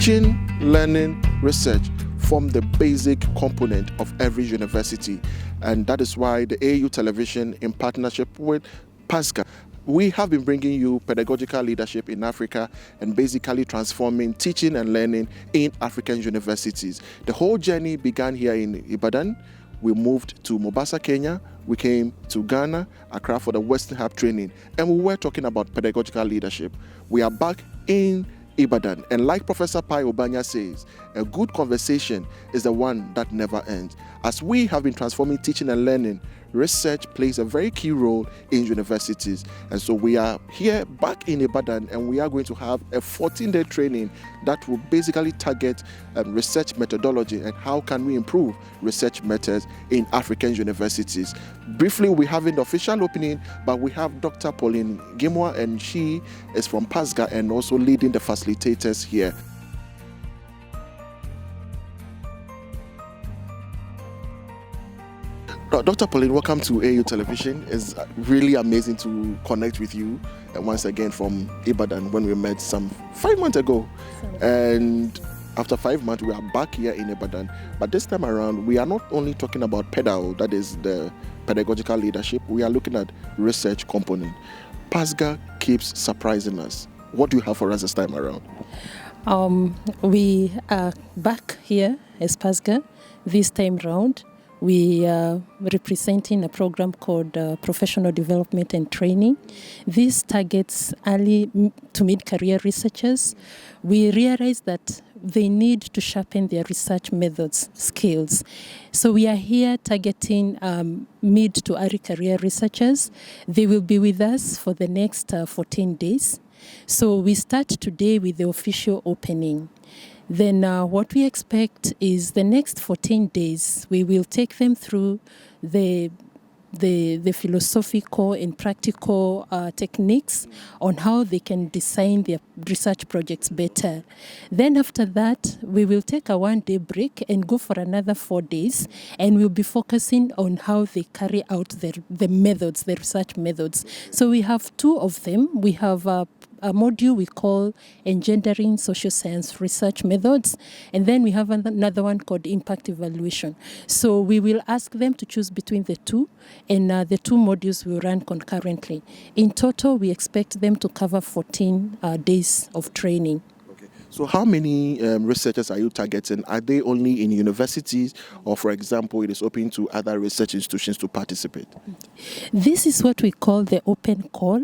Teaching, learning, research form the basic component of every university, and that is why the AU Television, in partnership with PASGR, we have been bringing you pedagogical leadership in Africa and basically transforming teaching and learning in African universities. The whole journey began here in Ibadan. We moved to Mombasa, Kenya. We came to Ghana, Accra for the Western Hub training, and we were talking about pedagogical leadership. We are back in Ibadan, and like Professor Pai Obanya says, a good conversation is the one that never ends. As we have been transforming teaching and learning, research plays a very key role in universities. And so we are here back in Ibadan, and we are going to have a 14-day training that will basically target research methodology and how can we improve research methods in African universities. Briefly, we haven't the official opening, but we have Dr. Pauline Gimwa, and she is from PASGR and also leading the facilitators here. Dr. Pauline, welcome to AU Television. It's really amazing to connect with you once again from Ibadan when we met some 5 months ago. And after 5 months, we are back here in Ibadan. But this time around, we are not only talking about PEDAL, that is the pedagogical leadership, we are looking at research component. PASGR keeps surprising us. What do you have for us this time around? We are back here as PASGR this time round. We are representing a program called Professional Development and Training. This targets early to mid-career researchers. We realize that they need to sharpen their research methods, skills. So we are here targeting mid to early career researchers. They will be with us for the next 14 days. So we start today with the official opening. Then what we expect is the next 14 days, we will take them through the philosophical and practical techniques on how they can design their research projects better. Then after that, we will take a 1-day break and go for another 4 days, and we'll be focusing on how they carry out the methods, the research methods. So we have 2 of them. We have a module we call Engendering Social Science Research Methods, and then we have another one called Impact Evaluation. So we will ask them to choose between the 2, and the 2 modules will run concurrently. In total, we expect them to cover 14 days of training. Okay. So how many researchers are you targeting? Are they only in universities, or for example, it is open to other research institutions to participate? This is what we call the open call.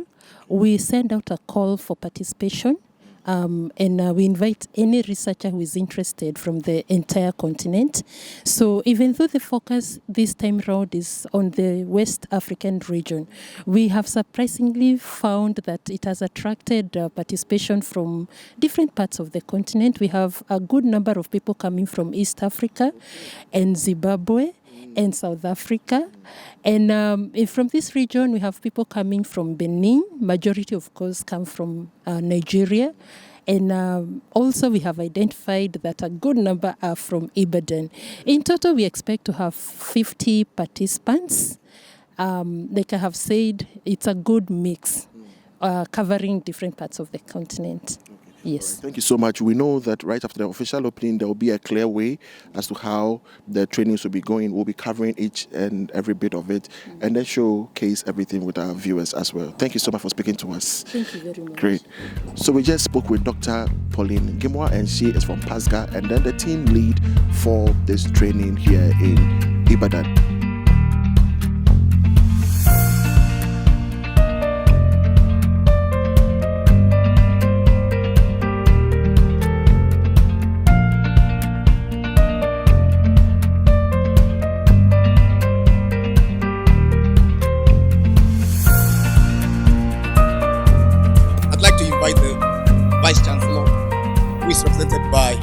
We send out a call for participation, and we invite any researcher who is interested from the entire continent. So even though the focus this time around is on the West African region, we have surprisingly found that it has attracted participation from different parts of the continent. We have a good number of people coming from East Africa and Zimbabwe and South Africa. And from this region, we have people coming from Benin. Majority, of course, come from Nigeria. And also we have identified that a good number are from Ibadan. In total, we expect to have 50 participants. Like I have said, it's a good mix, covering different parts of the continent. Yes. Right, thank you so much. We know that right after the official opening, there will be a clear way as to how the trainings will be going. We'll be covering each and every bit of it, and then showcase everything with our viewers as well. Thank you so much for speaking to us. Thank you very much. Great. So we just spoke with Dr. Pauline Gimwa, and she is from PASGR, and then the team lead for this training here in Ibadan. Vice Chancellor, who is represented by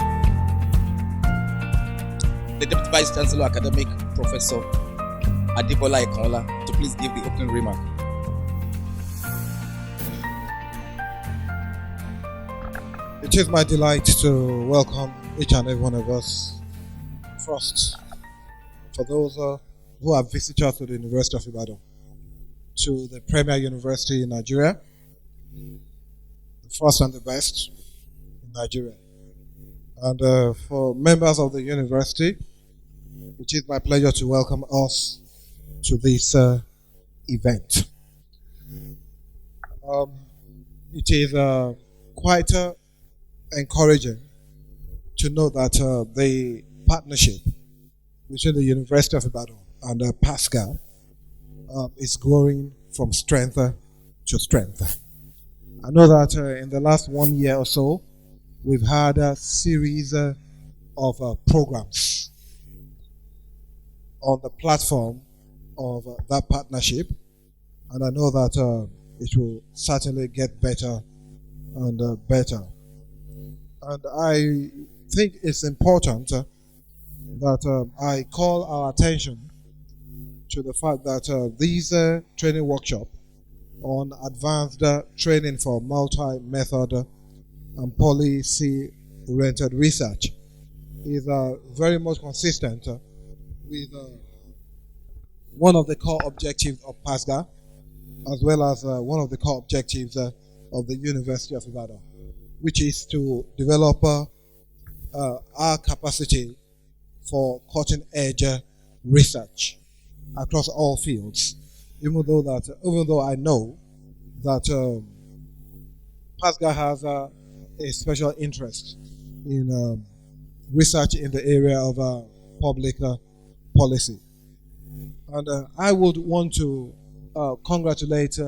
the Deputy Vice Chancellor Academic Professor Adibola Ekanla, to please give the opening remark. It is my delight to welcome each and every one of us. First, for those who are visitors to the University of Ibadan, to the premier university in Nigeria, the first and the best in Nigeria. And for members of the university, it is my pleasure to welcome us to this event. Um, it is quite encouraging to know that the partnership between the University of Ibadan and PASGR is growing from strength to strength. I know that in the last 1 year or so, we've had a series of programs on the platform of that partnership, and I know that it will certainly get better and better. And I think it's important that I call our attention to the fact that these training workshop on advanced training for multi-method and policy-oriented research is very much consistent with one of the core objectives of PASGA, as well as one of the core objectives of the University of Ibadan, which is to develop our capacity for cutting-edge research across all fields. Even though I know that PASGA has a special interest in research in the area of public policy. And I would want to congratulate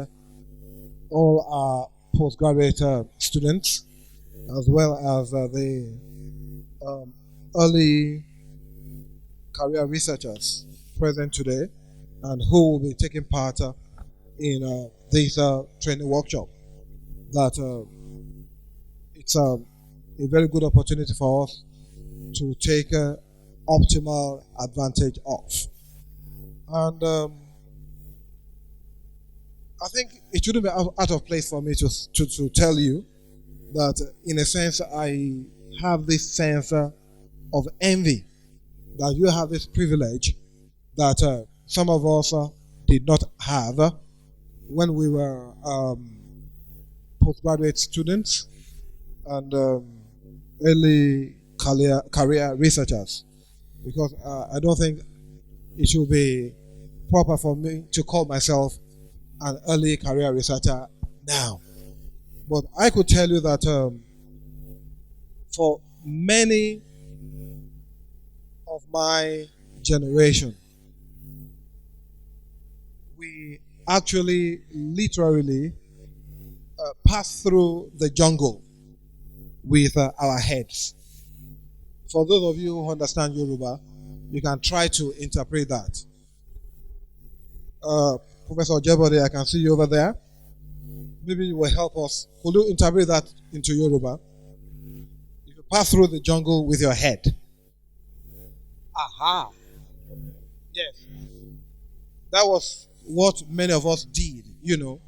all our postgraduate students, as well as the early career researchers present today and who will be taking part in this training workshop. That it's a very good opportunity for us to take optimal advantage of. And I think it shouldn't be out of place for me to tell you that, in a sense, I have this sense of envy that you have this privilege that some of us did not have when we were postgraduate students and early career researchers. Because I don't think it should be proper for me to call myself an early career researcher now. But I could tell you that for many of my generation, we actually literally pass through the jungle with our heads. For those of you who understand Yoruba, you can try to interpret that. Professor Jebode, I can see you over there. Maybe you will help us. Could you interpret that into Yoruba? If you pass through the jungle with your head. Aha. Yes. That was what many of us did, you know.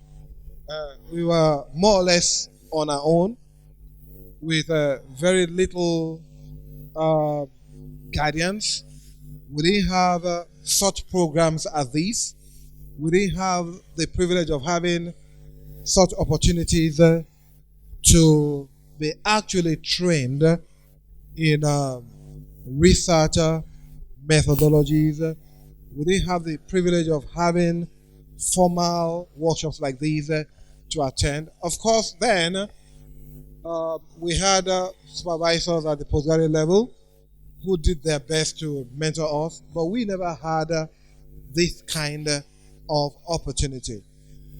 We were more or less on our own with very little guidance. We didn't have such programs as these. We didn't have the privilege of having such opportunities to be actually trained in research methodologies. We didn't have the privilege of having formal workshops like these to attend. Of course, then we had supervisors at the postgraduate level who did their best to mentor us, but we never had this kind of opportunity.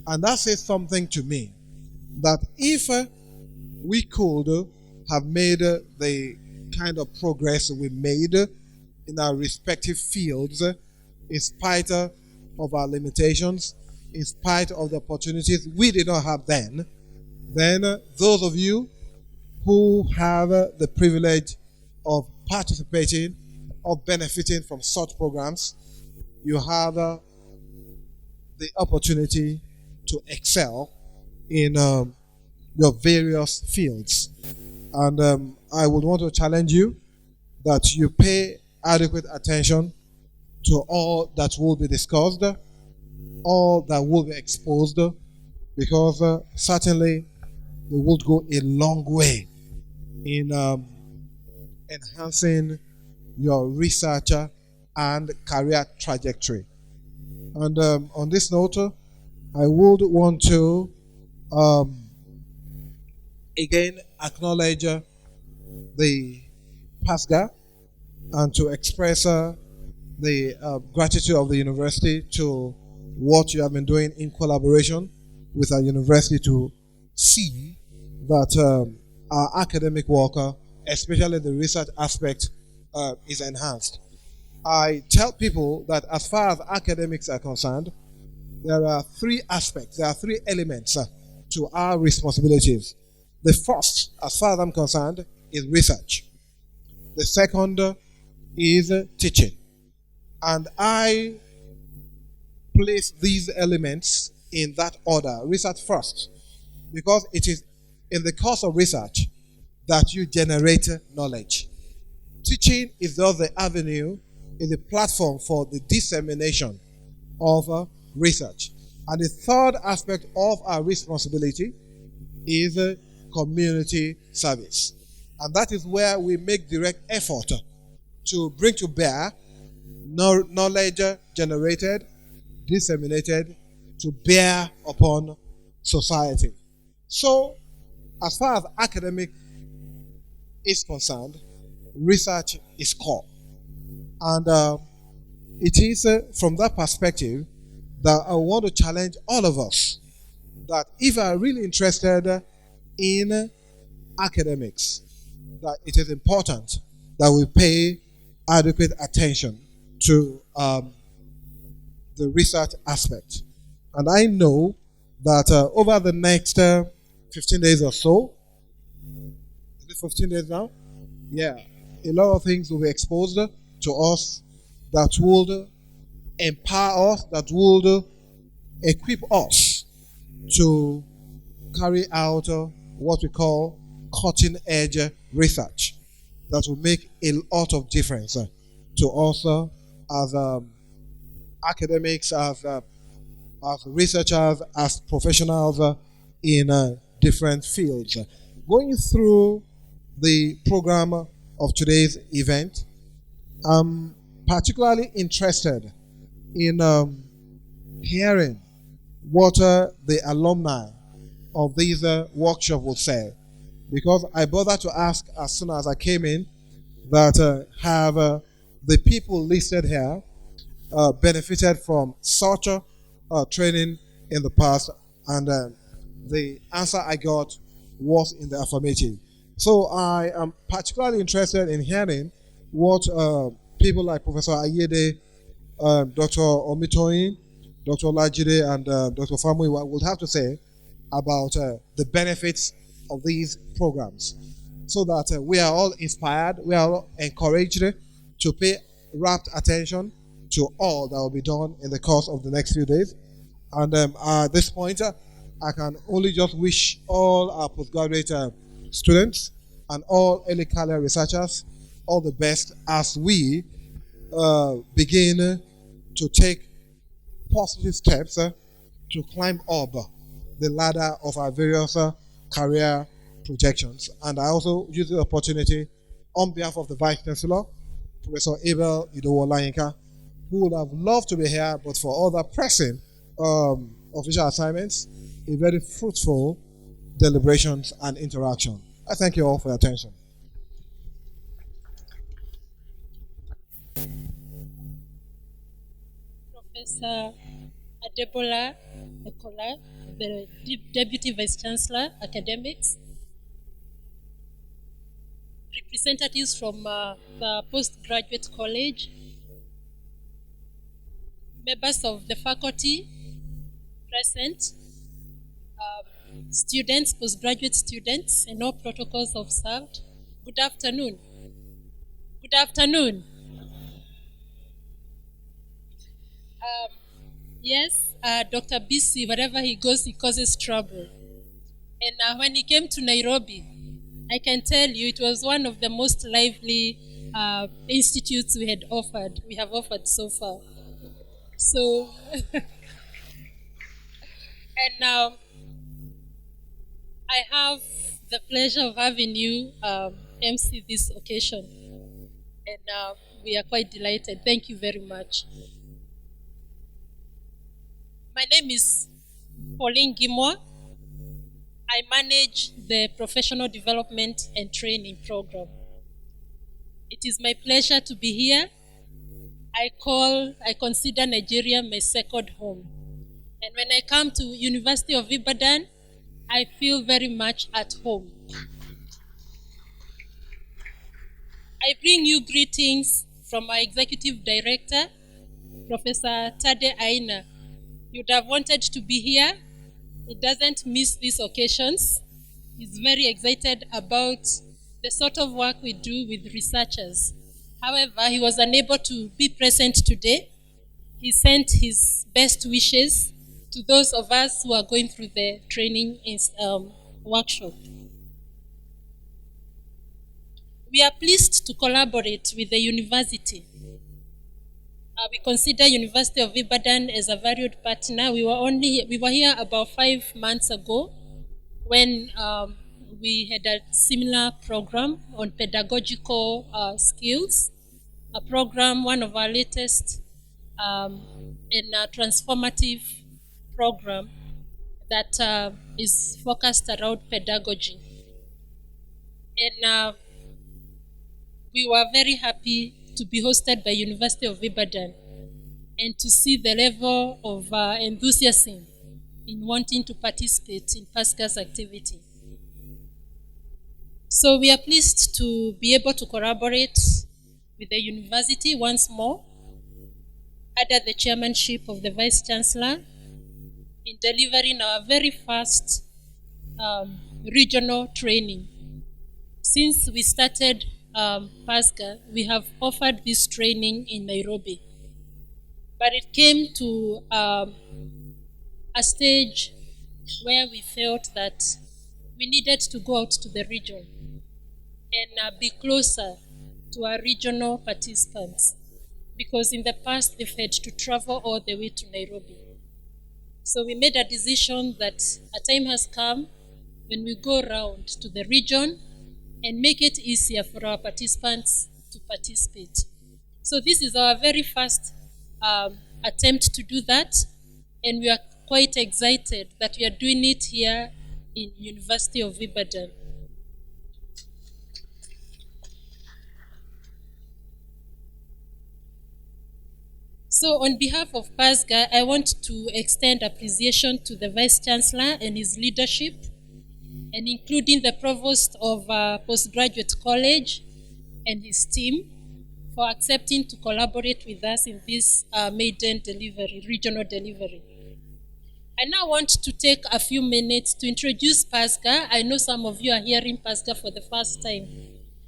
And that says something to me, that if we could have made the kind of progress we made in our respective fields, in spite of our limitations, in spite of the opportunities we did not have then those of you who have the privilege of participating or benefiting from such programs, you have the opportunity to excel in your various fields. And I would want to challenge you that you pay adequate attention to all that will be discussed, all that will be exposed, because certainly they would go a long way in enhancing your researcher and career trajectory. And on this note, I would want to um, again acknowledge the PASGR and to express the gratitude of the university to what you have been doing in collaboration with our university to see that our academic work, especially the research aspect, is enhanced. I tell people that as far as academics are concerned, there are three aspects, there are three elements to our responsibilities. The first, as far as I'm concerned, is research. The second is teaching. And I place these elements in that order. Research first, because it is in the course of research that you generate knowledge. Teaching is just the avenue, is the platform for the dissemination of research. And the third aspect of our responsibility is community service. And that is where we make direct effort to bring to bear knowledge generated, disseminated, to bear upon society. So, as far as academic is concerned, research is core. And it is from that perspective that I want to challenge all of us that if you are really interested in academics, that it is important that we pay adequate attention to the research aspect. And I know that over the next 15 days or so, is it 15 days now? Yeah, a lot of things will be exposed to us that would empower us, that would equip us to carry out what we call cutting edge research that will make a lot of difference to us as academics, as researchers, as professionals in different fields. Going through the program of today's event, I'm particularly interested in hearing what the alumni of these workshops would say, because I bothered to ask as soon as I came in that have the people listed here benefited from such training in the past, and the answer I got was in the affirmative. So I am particularly interested in hearing what people like Professor Ayede, Dr. Omitoyin, Dr. Lajide, and Dr. Famuyiwa will have to say about the benefits of these programs, so that we are all inspired, we are all encouraged to pay rapt attention to all that will be done in the course of the next few days. And at this point, I can only just wish all our postgraduate students and all early career researchers all the best as we begin to take positive steps to climb up the ladder of our various career projections. And I also use the opportunity on behalf of the Vice Chancellor, Professor Abel Idowo Olayinka, who would have loved to be here, but for other pressing official assignments, a very fruitful deliberations and interaction. I thank you all for your attention. Professor Adebola Ekola, the Deputy Vice Chancellor, Academics, representatives from the Postgraduate College, members of the faculty present, students, postgraduate students, and all protocols observed. Good afternoon. Good afternoon. Yes, Dr. BC, wherever he goes, he causes trouble. And when he came to Nairobi, I can tell you it was one of the most lively institutes we have offered so far. So, and now I have the pleasure of having you MC this occasion. And we are quite delighted. Thank you very much. My name is Pauline Gimwa. I manage the Professional Development and Training Program. It is my pleasure to be here. I consider Nigeria my second home. And when I come to University of Ibadan, I feel very much at home. I bring you greetings from our Executive Director, Professor Tade Aina. You'd have wanted to be here. He doesn't miss these occasions. He's very excited about the sort of work we do with researchers. However, he was unable to be present today. He sent his best wishes to those of us who are going through the training workshop. We are pleased to collaborate with the university. We consider University of Ibadan as a valued partner. We were here about 5 months ago when we had a similar program on pedagogical skills, a program, one of our latest and a transformative program that is focused around pedagogy. And we were very happy to be hosted by University of Ibadan and to see the level of enthusiasm in wanting to participate in PASGR's activity. So we are pleased to be able to collaborate with the university once more under the chairmanship of the Vice Chancellor in delivering our very first regional training. Since we started PASGR, we have offered this training in Nairobi. But it came to a stage where we felt that we needed to go out to the region and be closer to our regional participants, because in the past they've had to travel all the way to Nairobi. So we made a decision that a time has come when we go around to the region and make it easier for our participants to participate. So this is our very first attempt to do that, and we are quite excited that we are doing it here in University of Ibadan. So on behalf of PASGR, I want to extend appreciation to the Vice Chancellor and his leadership, and including the Provost of Postgraduate College and his team for accepting to collaborate with us in this maiden delivery, regional delivery. I now want to take a few minutes to introduce PASGR. I know some of you are hearing PASGR for the first time,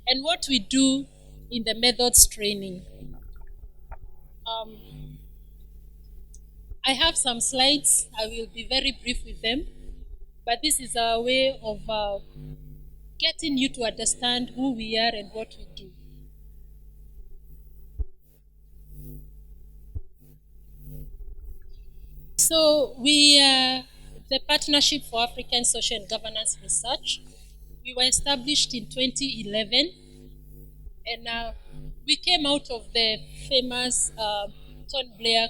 and what we do in the methods training. I have some slides. I will be very brief with them, but this is our way of getting you to understand who we are and what we do. So we are the Partnership for African Social and Governance Research. We were established in 2011, and we came out of the famous Tony Blair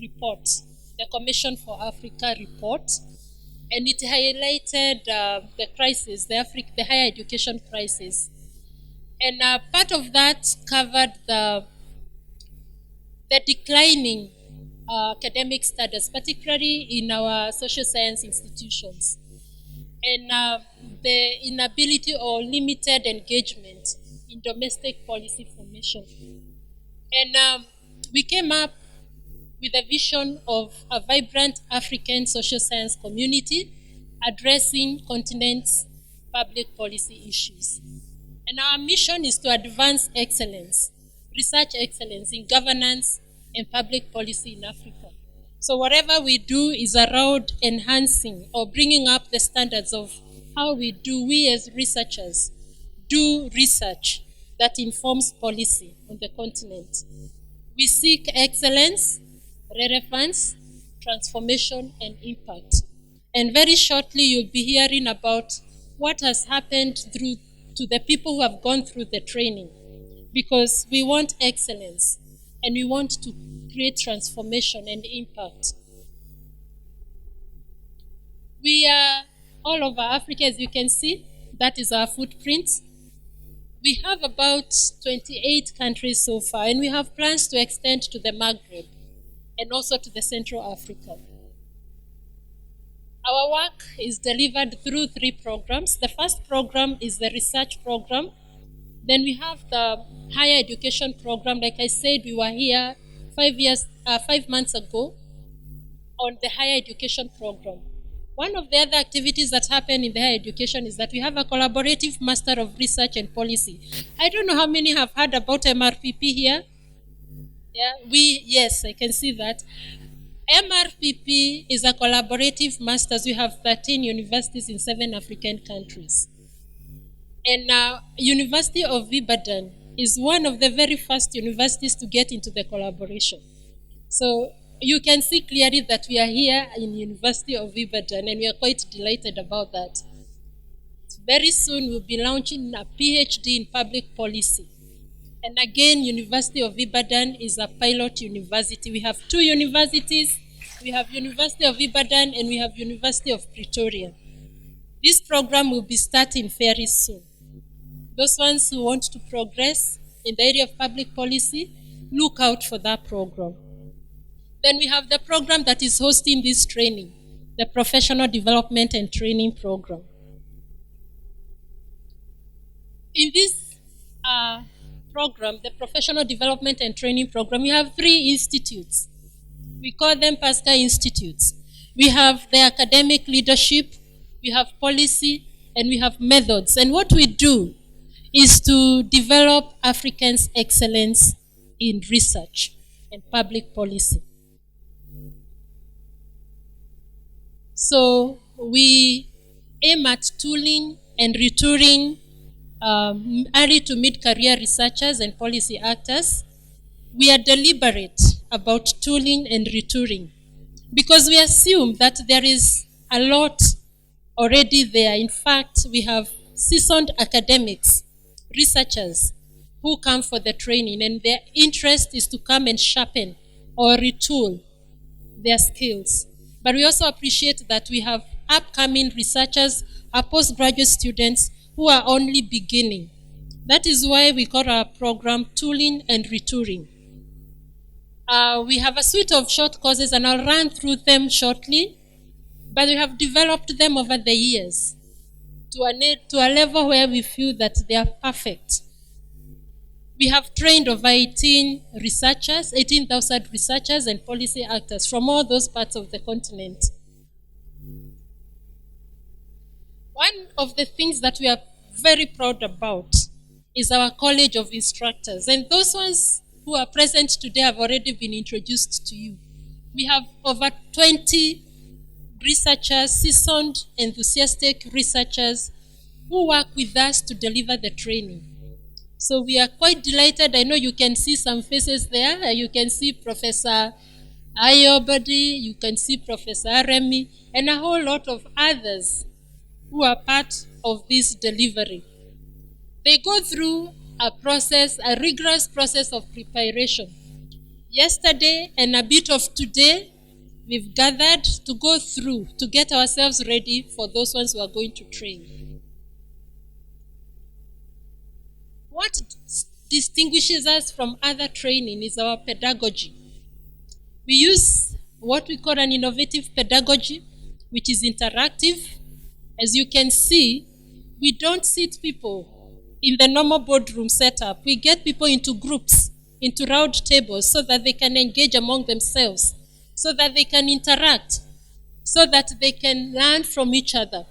report, the Commission for Africa report, and it highlighted the crisis, the higher education crisis. And part of that covered the declining academic status, particularly in our social science institutions, and the inability or limited engagement in domestic policy formation. And we came up with a vision of a vibrant African social science community addressing continent's public policy issues. And our mission is to advance excellence, research excellence in governance and public policy in Africa. So whatever we do is around enhancing or bringing up the standards of how we as researchers, do research that informs policy on the continent. We seek excellence, relevance, transformation, and impact. And very shortly, you'll be hearing about what has happened through to the people who have gone through the training, because we want excellence and we want to create transformation and impact. We are all over Africa, as you can see. That is our footprint. We have about 28 countries so far, and we have plans to extend to the Maghreb and also to the Central Africa. Our work is delivered through 3 programs. The first program is the research program. Then we have the higher education program. Like I said, we were here 5 months ago on the higher education program. One of the other activities that happen in the higher education is that we have a collaborative Master of Research and Policy. I don't know how many have heard about MRPP here. Yeah, yes, I can see that. MRPP is a collaborative masters. We have 13 universities in 7 African countries. And University of Ibadan is one of the very first universities to get into the collaboration. So you can see clearly that we are here in University of Ibadan, and we are quite delighted about that. Very soon we'll be launching a PhD in public policy. And again, University of Ibadan is a pilot university. We have 2 universities. We have University of Ibadan and we have University of Pretoria. This program will be starting very soon. Those ones who want to progress in the area of public policy, look out for that program. Then we have the program that is hosting this training, the Professional Development and Training Program. In this program, the Professional Development and Training Program, we have 3 institutes. We call them PASGR institutes. We have the academic leadership, we have policy, and we have methods. And what we do is to develop Africans' excellence in research and public policy. So we aim at tooling and retooling early to mid-career researchers and policy actors. We are deliberate about tooling and retooling because we assume that there is a lot already there. In fact, we have seasoned academics, researchers who come for the training, and their interest is to come and sharpen or retool their skills. But we also appreciate that we have upcoming researchers, our postgraduate students who are only beginning. That is why we call our program Tooling and Retooling. We have a suite of short courses, and I'll run through them shortly, but we have developed them over the years to a level where we feel that they are perfect. We have trained over 18,000 researchers and policy actors from all those parts of the continent. One of the things that we are very proud about is our College of Instructors. And those ones who are present today have already been introduced to you. We have over 20 researchers, seasoned, enthusiastic researchers who work with us to deliver the training. So we are quite delighted. I know you can see some faces there. You can see Professor Ayobadi, you can see Professor Remy, and a whole lot of others who are part of this delivery. They go through a rigorous process of preparation. Yesterday and a bit of today, we've gathered to go through, to get ourselves ready for those ones who are going to train. What distinguishes us from other training is our pedagogy. We use what we call an innovative pedagogy, which is interactive. As you can see, we don't sit people in the normal boardroom setup. We get people into groups, into round tables, so that they can engage among themselves, so that they can interact, so that they can learn from each other.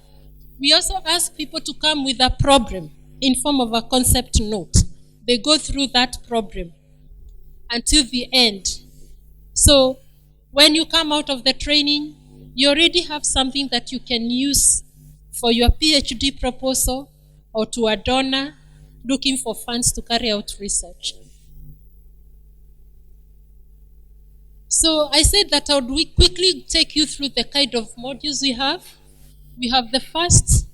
We also ask people to come with a problem in form of a concept note. They go through that problem until the end. So when you come out of the training, you already have something that you can use for your PhD proposal or to a donor looking for funds to carry out research. So I said that I would quickly take you through the kind of modules we have. We have the first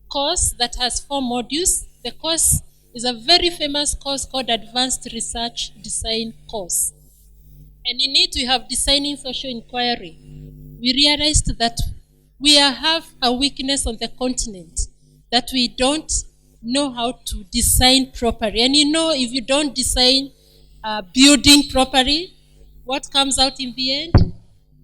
course that has 4 modules. The course is a very famous course called Advanced Research Design course. And in it, we have designing social inquiry. We realized that we have a weakness on the continent, that we don't know how to design properly. And if you don't design building properly, what comes out in the end?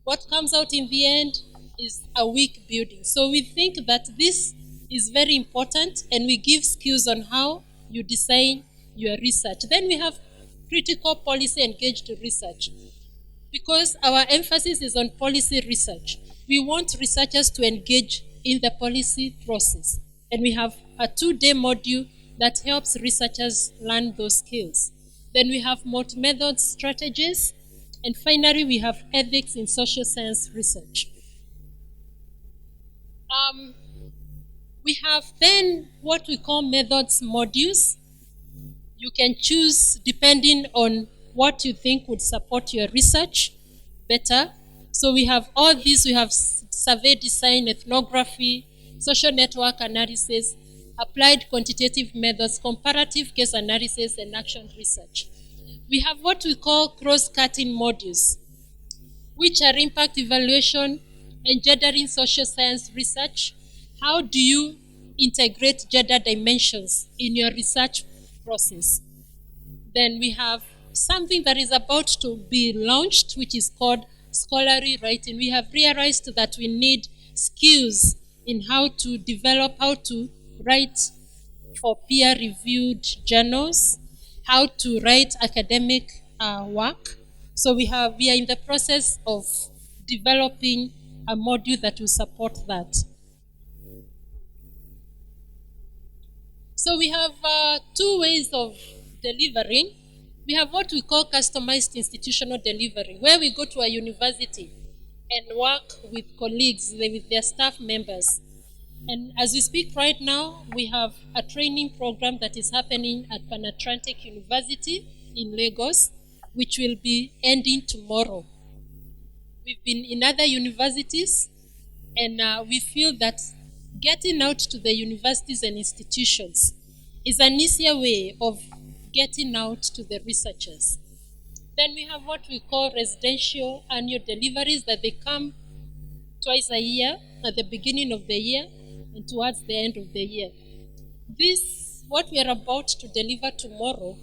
What comes out in the end is a weak building. So we think that this is very important, and we give skills on how you design your research. Then we have critical policy engaged research. Because our emphasis is on policy research, we want researchers to engage in the policy process. And we have a 2-day module that helps researchers learn those skills. Then we have multi-method strategies. And finally, we have ethics in social science research. We have then what we call methods modules. You can choose depending on what you think would support your research better. So we have all these. We have survey design, ethnography, social network analysis, applied quantitative methods, comparative case analysis, and action research. We have what we call cross-cutting modules, which are impact evaluation and gendering social science research. How do you integrate gender dimensions in your research process? Then we have something that is about to be launched, which is called scholarly writing. We have realized that we need skills in how to develop, how to write for peer-reviewed journals, how to write academic work. So we are in the process of developing a module that will support that. So we have 2 ways of delivering. We have what we call customized institutional delivery, where we go to a university and work with colleagues, with their staff members. And as we speak right now, we have a training program that is happening at Pan Atlantic University in Lagos, which will be ending tomorrow. We've been in other universities, and we feel that getting out to the universities and institutions is an easier way of getting out to the researchers. Then we have what we call residential annual deliveries, that they come twice a year, at the beginning of the year and towards the end of the year. This, what we are about to deliver tomorrow,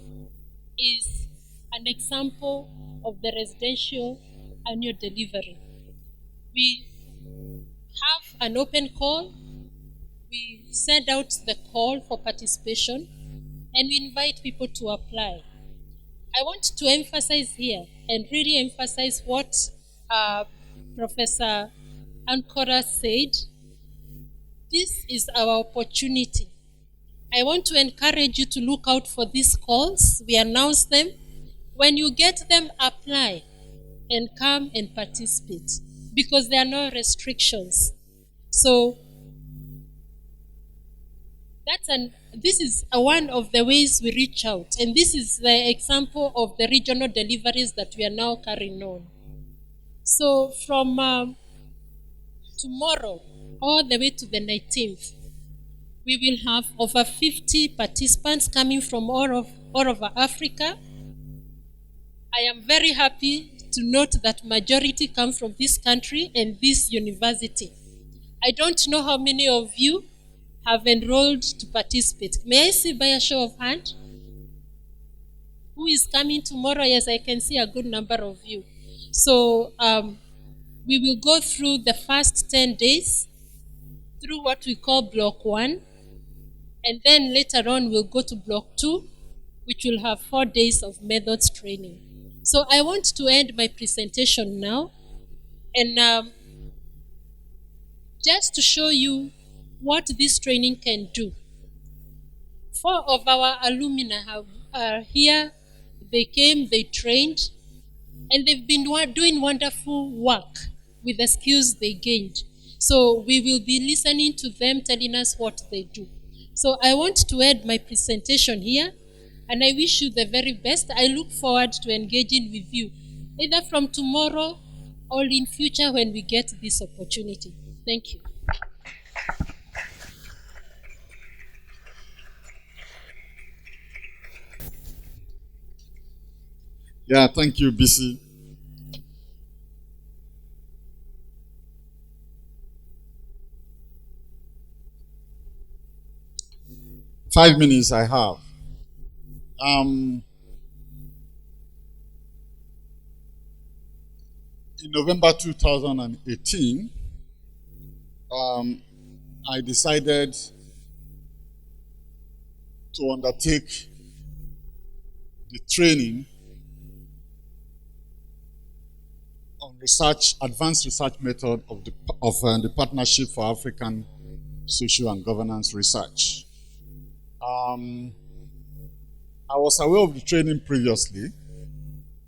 is an example of the residential annual delivery. We have an open call. We send out the call for participation, and we invite people to apply. I want to emphasize here, and really emphasize what Professor Ankora said. This is our opportunity. I want to encourage you to look out for these calls. We announce them. When you get them, apply and come and participate, because there are no restrictions. So this is one of the ways we reach out. And this is the example of the regional deliveries that we are now carrying on. So from tomorrow all the way to the 19th, we will have over 50 participants coming from all over Africa. I am very happy to note that majority come from this country and this university. I don't know how many of you have enrolled to participate. May I see by a show of hand? Who is coming tomorrow? Yes, I can see a good number of you. So we will go through the first 10 days through what we call Block 1. And then later on, we'll go to Block 2, which will have 4 days of methods training. So I want to end my presentation now. And just to show you what this training can do. 4 of our alumni are here. They came, they trained, and they've been doing wonderful work with the skills they gained. So we will be listening to them telling us what they do. So I want to end my presentation here, and I wish you the very best. I look forward to engaging with you, either from tomorrow or in future when we get this opportunity. Thank you. Yeah, thank you, BC. Five minutes I have. Um, in November 2018, um, I decided to undertake the training on research, advanced research method of the Partnership for African Social and Governance Research. I was aware of the training previously,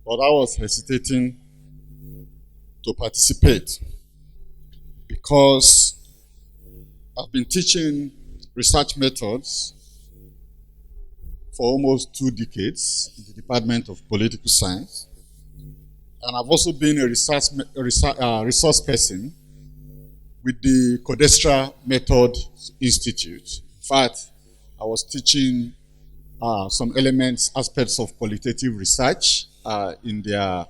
but I was hesitating to participate because I've been teaching research methods for almost 2 decades in the Department of Political Science. And I've also been a resource person with the Codestra Method Institute. In fact, I was teaching some elements, aspects of qualitative research in their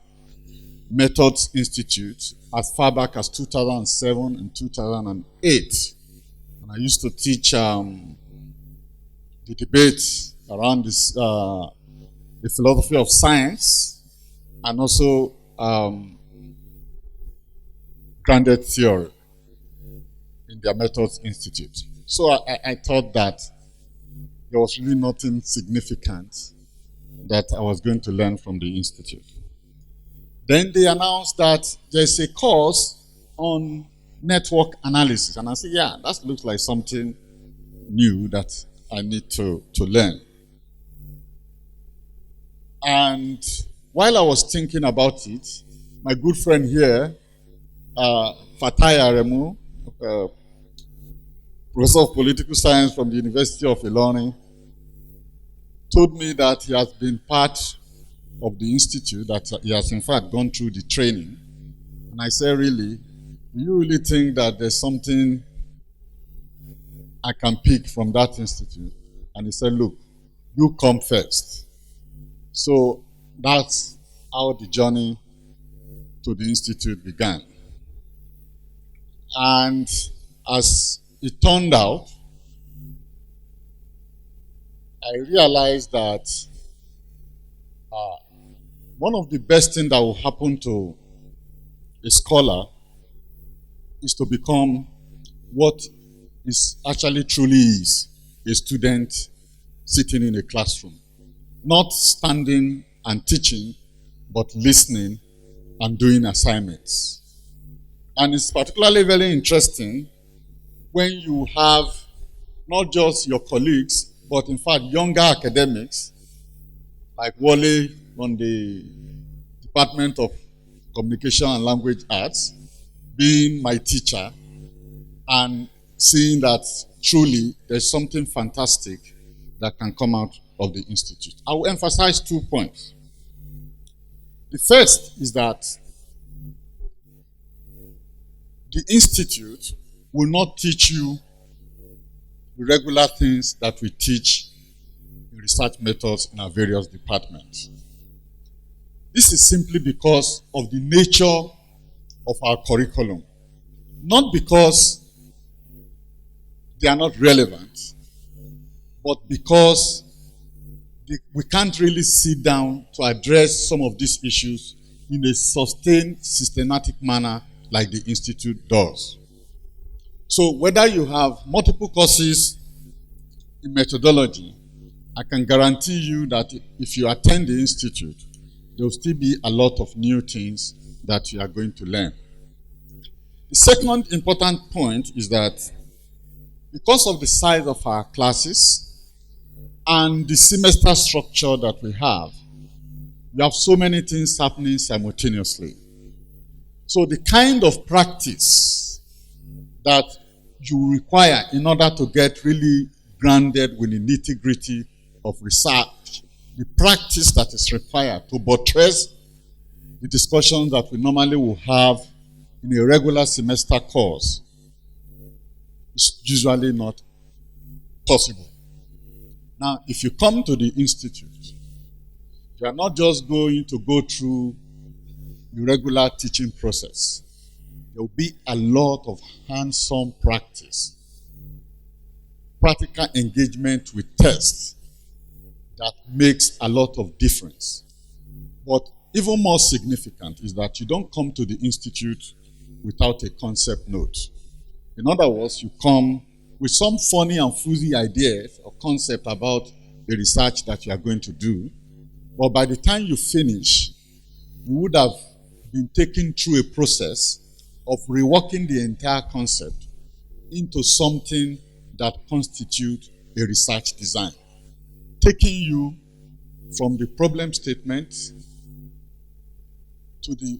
Methods Institute as far back as 2007 and 2008. And I used to teach the debate around this, the philosophy of science and also grounded theory in their Methods Institute. So I thought that there was really nothing significant that I was going to learn from the Institute. Then they announced that there's a course on network analysis. And I said, yeah, that looks like something new that I need to learn. And while I was thinking about it, my good friend here, Fatai Aremu, professor of political science from the University of Ilorin, told me that he has been part of the institute, that he has in fact gone through the training. And I said, really? Do you really think that there's something I can pick from that institute? And he said, look, you come first. So that's how the journey to the institute began. And as it turned out, I realized that one of the best things that will happen to a scholar is to become what is actually truly is a student sitting in a classroom. Not standing and teaching, but listening and doing assignments. And it's particularly very interesting when you have not just your colleagues, but in fact younger academics like Wale from the Department of Communication and Language Arts being my teacher and seeing that truly there's something fantastic that can come out of the Institute. I will emphasize 2 points. The first is that the Institute will not teach you the regular things that we teach in research methods in our various departments. This is simply because of the nature of our curriculum. Not because they are not relevant, but because we can't really sit down to address some of these issues in a sustained, systematic manner like the Institute does. So whether you have multiple courses in methodology, I can guarantee you that if you attend the Institute, there will still be a lot of new things that you are going to learn. The second important point is that because of the size of our classes and the semester structure that we have so many things happening simultaneously. So the kind of practice that you require in order to get really grounded with the nitty-gritty of research, the practice that is required to buttress the discussions that we normally will have in a regular semester course is usually not possible. Now, if you come to the Institute, You are not just going to go through the regular teaching process. There will be a lot of hands-on practice, practical engagement with tests that makes a lot of difference. But even more significant is that you don't come to the institute without a concept note. In other words, you come with some funny and fuzzy ideas or concept about the research that you are going to do. But by the time you finish, you would have been taken through a process of reworking the entire concept into something that constitutes a research design, taking you from the problem statement to the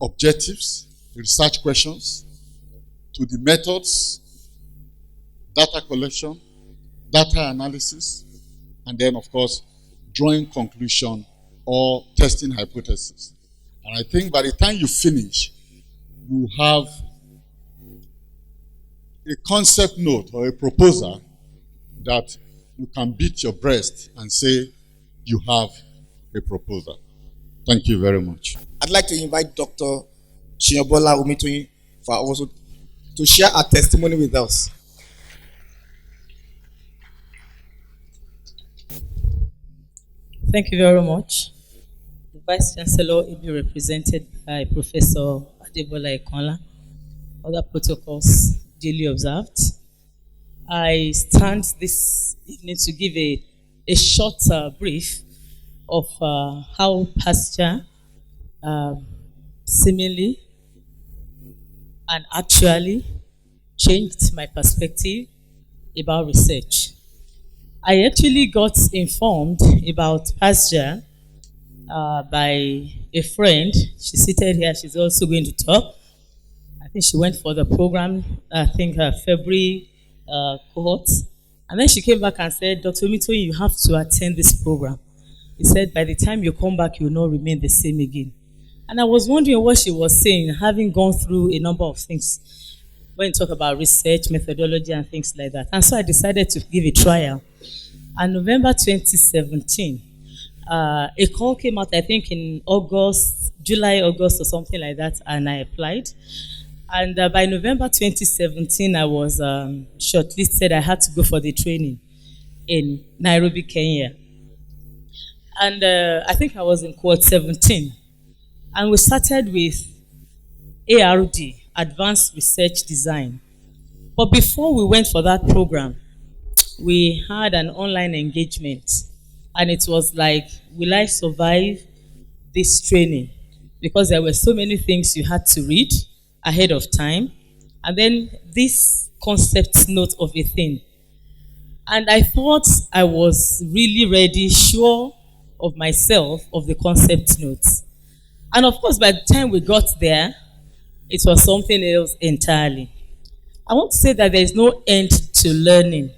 objectives, the research questions, to the methods, data collection, data analysis, and then, of course, drawing conclusion or testing hypothesis. And I think by the time you finish, you have a concept note or a proposal that you can beat your breast and say you have a proposal. Thank you very much. I'd like to invite Dr. Chinyobola Omitoyin for also to share her testimony with us. Thank you very much. The Vice Chancellor will be represented by Professor Adebola Ekonla. Other protocols duly observed. I stand this evening to give a short brief of how PASGR seemingly and actually changed my perspective about research. I actually got informed about PASGR by a friend. She's seated here. She's also going to talk. I think she went for the program, I think February cohort. And then she came back and said, Dr. Omitoyin, you have to attend this program. He said, by the time you come back, you will not remain the same again. And I was wondering what she was saying, having gone through a number of things when you talk about research, methodology, and things like that. And so I decided to give a trial. And November 2017, a call came out, I think in August, July, August, or something like that, and I applied. And by November 2017, I was shortlisted. I had to go for the training in Nairobi, Kenya. And I think I was in cohort 17. And we started with ARD, Advanced Research Design. But before we went for that program, we had an online engagement. And it was like, will I survive this training? Because there were so many things you had to read ahead of time. And then this concept note of a thing. And I thought I was really ready, sure of myself, of the concept notes. And of course, by the time we got there, it was something else entirely. I want to say that there is no end to learning.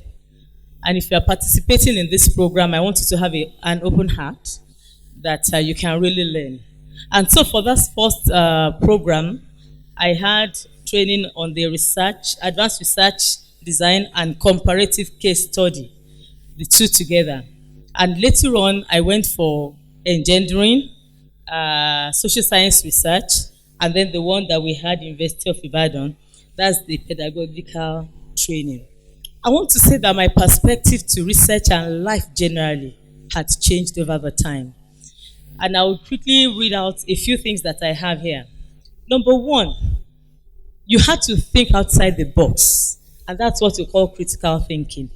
And if you are participating in this program, I want you to have an open heart that you can really learn. And so for this first program, I had training on the research, advanced research design and comparative case study, the two together. And later on, I went for engendering, social science research, and then the one that we had in University of Ibadan, that's the pedagogical training. I want to say that my perspective to research and life generally had changed over the time. And I will quickly read out a few things that I have here. Number one, you had to think outside the box, and that's what we call critical thinking.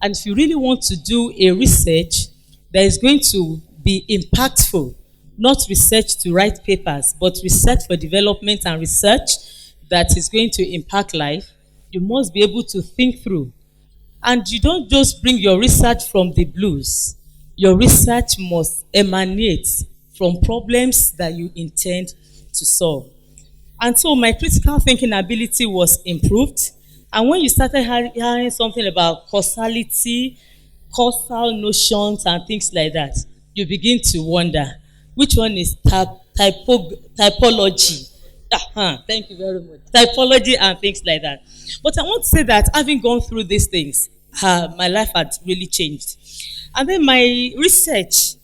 And if you really want to do a research that is going to be impactful, not research to write papers, but research for development and research that is going to impact life, you must be able to think through. And you don't just bring your research from the blues. Your research must emanate from problems that you intend to solve. And so my critical thinking ability was improved. And when you started hearing something about causality, causal notions, and things like that, you begin to wonder, which one is typology? Thank you very much. Typology and things like that. But I want to say that having gone through these things, my life had really changed. And then my research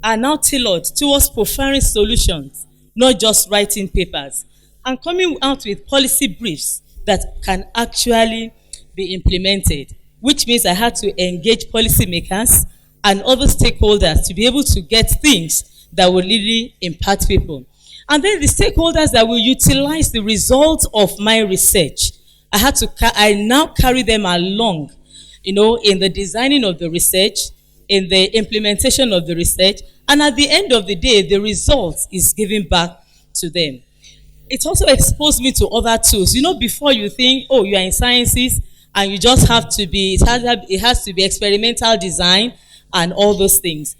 are now tailored towards profiling solutions, not just writing papers, and coming out with policy briefs that can actually be implemented, which means I had to engage policymakers and other stakeholders to be able to get things that will really impact people. And then the stakeholders that will utilize the results of my research, I now carry them along, in the designing of the research, in the implementation of the research, and at the end of the day, the result is given back to them. It also exposed me to other tools. Before you think, oh, you are in sciences and you just have to be, it has to be experimental design and all those things.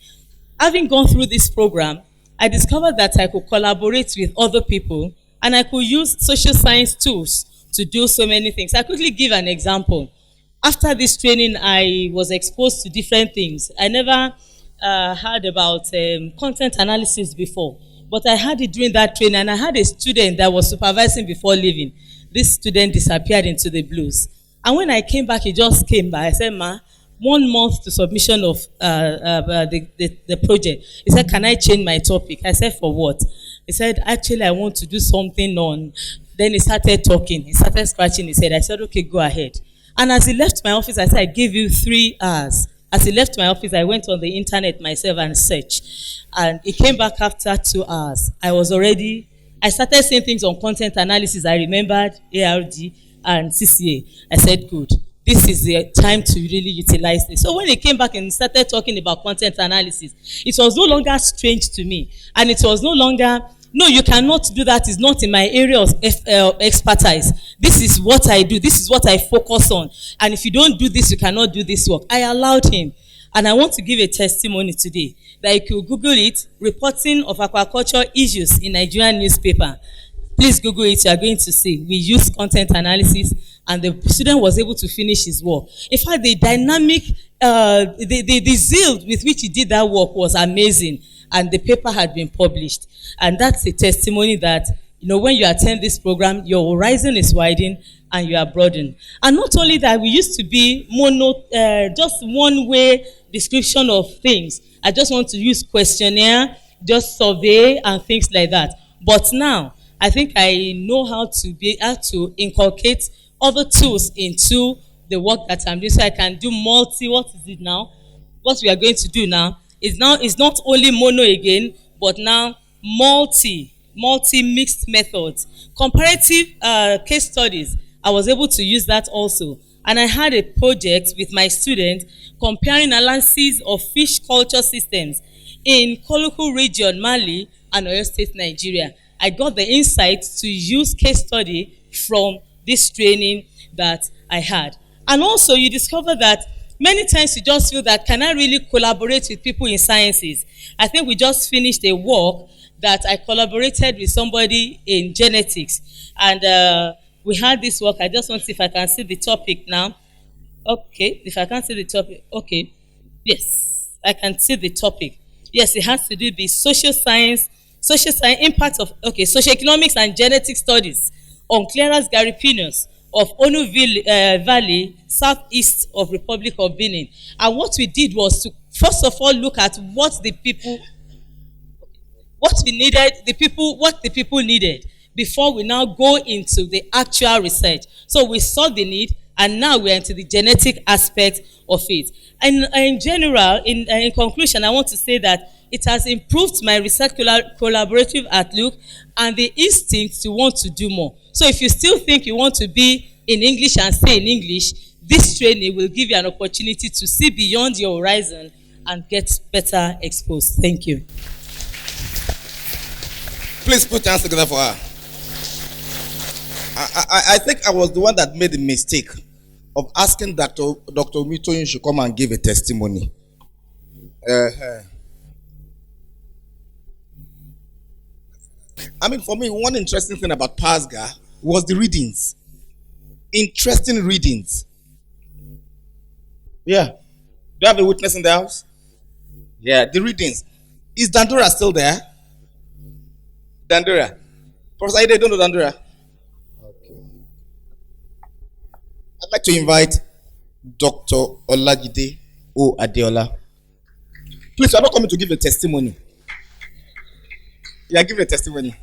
Having gone through this program, I discovered that I could collaborate with other people and I could use social science tools to do so many things. I quickly give an example. After this training, I was exposed to different things. I never heard about content analysis before, but I had it during that training, and I had a student that was supervising before leaving. This student disappeared into the blues. And when I came back, he just came back. I said, Ma, 1 month to submission of the project. He said, can I change my topic? I said, for what? He said, actually, I want to do something on. Then he started talking. He started scratching his head. I said, okay, go ahead. And as he left my office, I said, I give you 3 hours. As he left my office, I went on the internet myself and searched. And he came back after 2 hours. I started seeing things on content analysis. I remembered ARD and CCA. I said, good. This is the time to really utilize this. So when he came back and started talking about content analysis, it was no longer strange to me. And it was no longer, no, you cannot do that. It's not in my area of expertise. This is what I do. This is what I focus on. And if you don't do this, you cannot do this work. I allowed him. And I want to give a testimony today that you could Google it, reporting of aquaculture issues in Nigerian newspaper. Please Google it, you are going to see. We used content analysis and the student was able to finish his work. In fact, the dynamic, the zeal with which he did that work was amazing, and the paper had been published. And that's a testimony that, when you attend this program, your horizon is widened and you are broadened. And not only that, we used to be just one way description of things. I just want to use questionnaire, just survey and things like that. But now, I think I know how to inculcate other tools into the work that I'm doing. So I can do what is it now? What we are going to do now is not only mono again, but now multi-mixed methods. Comparative case studies, I was able to use that also. And I had a project with my students comparing analysis of fish culture systems in Koluku region, Mali, and Oyo State, Nigeria. I got the insight to use case study from this training that I had. And also you discover that many times you just feel that, can I really collaborate with people in sciences? I think we just finished a work that I collaborated with somebody in genetics. And we had this work. I just want to see if I can see the topic now. Okay, if I can't see the topic, okay. Yes, I can see the topic. Yes, it has to do with social science impact of, socioeconomics and genetic studies on Clearance Garipinos of Onu Valley, southeast of Republic of Benin. And what we did was to first of all look at what the people needed before we now go into the actual research. So we saw the need, and now we're into the genetic aspect of it. And in general, in conclusion, I want to say that it has improved my research collaborative outlook and the instinct to want to do more. So if you still think you want to be in English and stay in English, this training will give you an opportunity to see beyond your horizon and get better exposed. Thank you. Please put your hands together for her. I think I was the one that made the mistake of asking Dr. Mitoyin should come and give a testimony. I mean, for me, one interesting thing about PASGR was the readings. Interesting readings. Yeah. Do you have a witness in the house? Yeah, the readings. Is Dandura still there? Dandura. Professor Ide, don't know Dandura? Okay. I'd like to invite Dr. Olajide O. Adeola. Please, you are not coming to give a testimony. You are giving a testimony.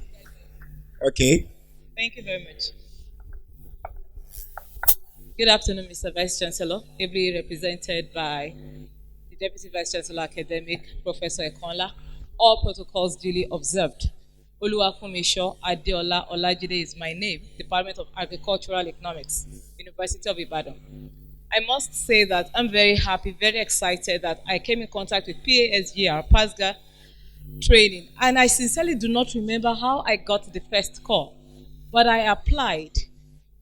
Okay. Thank you very much. Good afternoon, Mr. Vice Chancellor, ably represented by the Deputy Vice Chancellor Academic, Professor Ekonla. All protocols duly observed. Oluwafumisho Adeola Olajide is my name, Department of Agricultural Economics, University of Ibadan. I must say that I'm very happy, very excited that I came in contact with PASGR, PASGR training, and I sincerely do not remember how I got the first call, but I applied,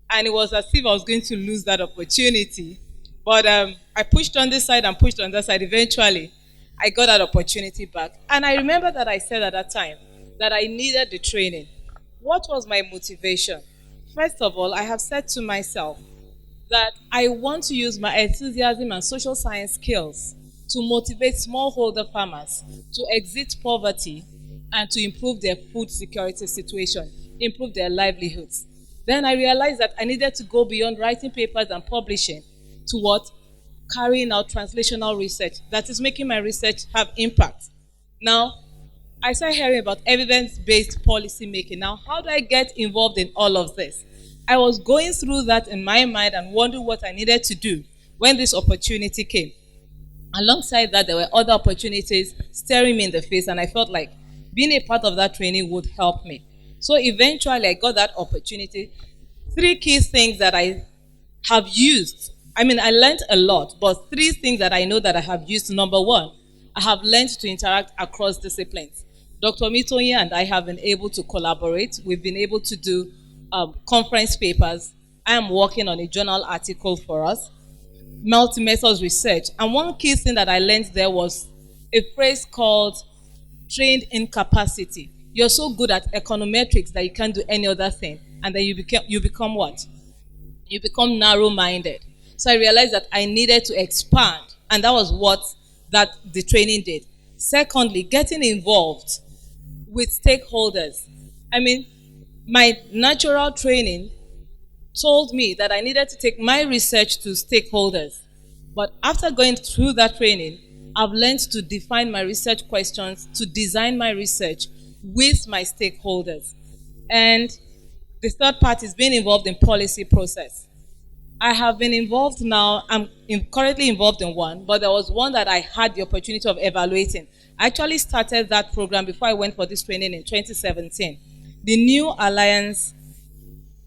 and it was as if I was going to lose that opportunity. But I pushed on this side and pushed on that side. Eventually, I got that opportunity back. And I remember that I said at that time that I needed the training. What was my motivation? First of all, I have said to myself that I want to use my enthusiasm and social science skills to motivate smallholder farmers to exit poverty and to improve their food security situation, improve their livelihoods. Then I realized that I needed to go beyond writing papers and publishing to what? Carrying out translational research that is making my research have impact. Now, I started hearing about evidence-based policy making. Now, how do I get involved in all of this? I was going through that in my mind and wondering what I needed to do when this opportunity came. Alongside that, there were other opportunities staring me in the face, and I felt like being a part of that training would help me. So eventually, I got that opportunity. Three key things that I have used. I mean, I learned a lot, but three things that I know that I have used. Number one, I have learned to interact across disciplines. Dr. Mitoye and I have been able to collaborate. We've been able to do conference papers. I am working on a journal article for us, multi-methods research. And one key thing that I learned there was a phrase called trained incapacity. You're so good at econometrics that you can't do any other thing. And then you become what? You become narrow-minded. So I realized that I needed to expand. And that was what the training did. Secondly, getting involved with stakeholders. I mean, my natural training told me that I needed to take my research to stakeholders. But after going through that training, I've learned to define my research questions, to design my research with my stakeholders. And the third part is being involved in policy process. I have been involved now, currently involved in one, but there was one that I had the opportunity of evaluating. I actually started that program before I went for this training in 2017. The New Alliance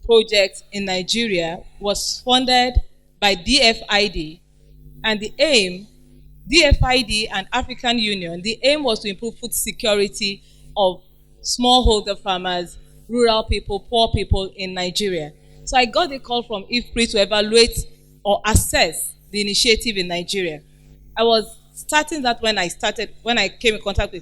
project in Nigeria was funded by DFID, and the aim, DFID and African Union, the aim was to improve food security of smallholder farmers, rural people, poor people in Nigeria. So I got a call from IFPRI to evaluate or assess the initiative in Nigeria. I was starting that when I came in contact